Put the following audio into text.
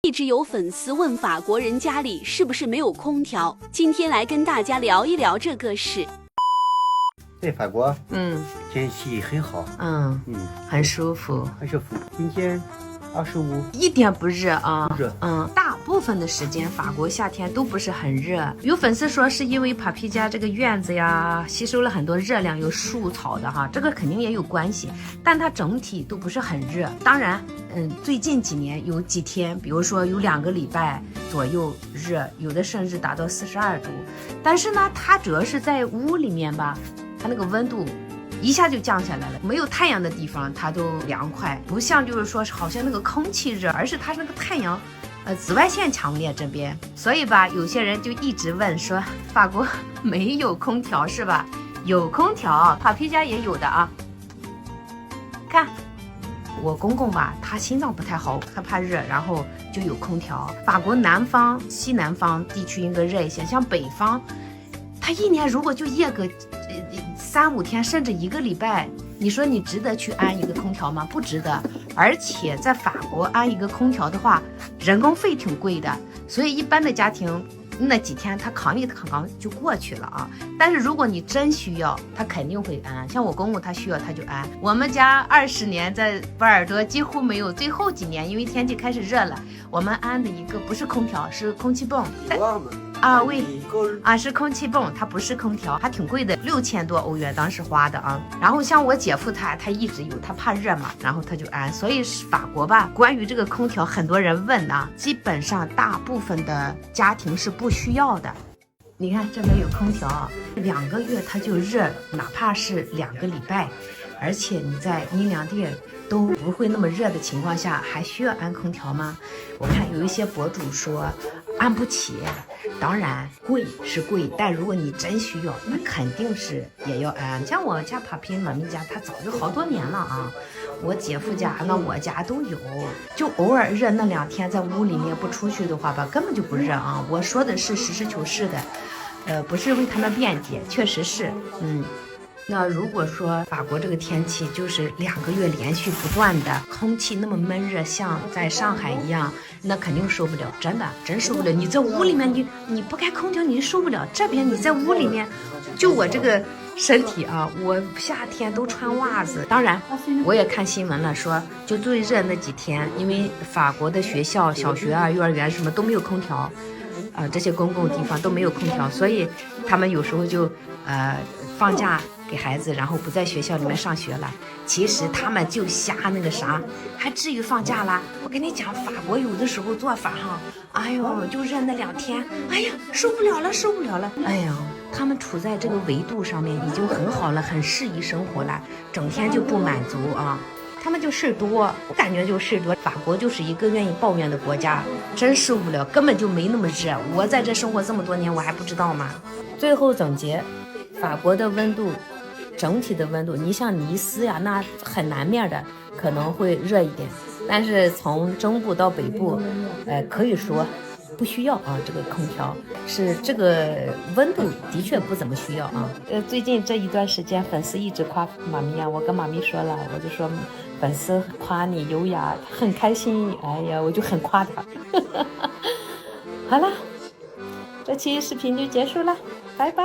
一直有粉丝问法国人家里是不是没有空调，今天来跟大家聊一聊这个事。在法国，天气很好，很舒服，很舒服。今天25，一点不热啊，不热。大部分的时间法国夏天都不是很热。有粉丝说是因为Papi家这个院子呀吸收了很多热量，有树草的哈，这个肯定也有关系，但它整体都不是很热。当然，最近几年有几天，比如说有2个礼拜左右热，有的甚至达到42度。但是呢，它主要是在屋里面吧，它那个温度一下就降下来了，没有太阳的地方它都凉快，不像就是说好像那个空气热，而是它那个太阳，紫外线强烈这边，所以吧，有些人就一直问说，法国没有空调是吧？有空调，Papi家也有的啊。看，我公公吧，他心脏不太好，他怕热，然后就有空调。法国南方、西南方地区应该热一些，像北方，他一年如果就热个3、5天，甚至1个礼拜，你说你值得去安一个空调吗？不值得。而且在法国安一个空调的话，人工费挺贵的，所以一般的家庭那几天他扛一扛就过去了啊。但是如果你真需要，他肯定会安。像我公公他需要他就安。我们家20年在波尔多几乎没有，最后几年因为天气开始热了，我们安的一个不是空调，是空气泵。是空气泵，它不是空调，还挺贵的，6000多欧元当时花的啊。然后像我姐夫他一直有，他怕热嘛，然后他就安。所以法国吧，关于这个空调，很多人问啊，基本上大部分的家庭是不需要的。你看这边有空调，2个月它就热，哪怕是2个礼拜，而且你在阴凉地都不会那么热的情况下，还需要安空调吗？我看有一些博主说安不起，当然贵是贵，但如果你真需要，那肯定是也要安。像我家Papi妈咪家，他早就好多年了啊。我姐夫家那我家都有，就偶尔热那2天在屋里面不出去的话吧，根本就不热啊。我说的是实事求是的，不是为他们辩解，确实是，那如果说法国这个天气就是2个月连续不断的空气那么闷热，像在上海一样，那肯定受不了，真受不了。你在屋里面，你不开空调你受不了。这边你在屋里面，就我这个身体啊，我夏天都穿袜子。当然，我也看新闻了，说就最热那几天，因为法国的学校、小学啊、幼儿园什么都没有空调，这些公共地方都没有空调，所以他们有时候就放假给孩子，然后不在学校里面上学了。其实他们就瞎那个啥，还至于放假啦？我跟你讲，法国有的时候做法哈，哎呦，就热那2天，哎呀，受不了了，哎呀，他们处在这个纬度上面已经很好了，很适宜生活了，整天就不满足啊。他们就事多，我感觉就事多。法国就是一个愿意抱怨的国家，真受不了，根本就没那么热。我在这生活这么多年，我还不知道吗？最后总结，法国的温度，整体的温度，你像尼斯呀，那很南面的可能会热一点，但是从中部到北部，可以说不需要啊，这个空调是这个温度的确不怎么需要啊。最近这一段时间，粉丝一直夸妈咪啊，我跟妈咪说了，我就说粉丝夸你优雅，很开心，哎呀，我就很夸他。好了，这期视频就结束了，拜拜。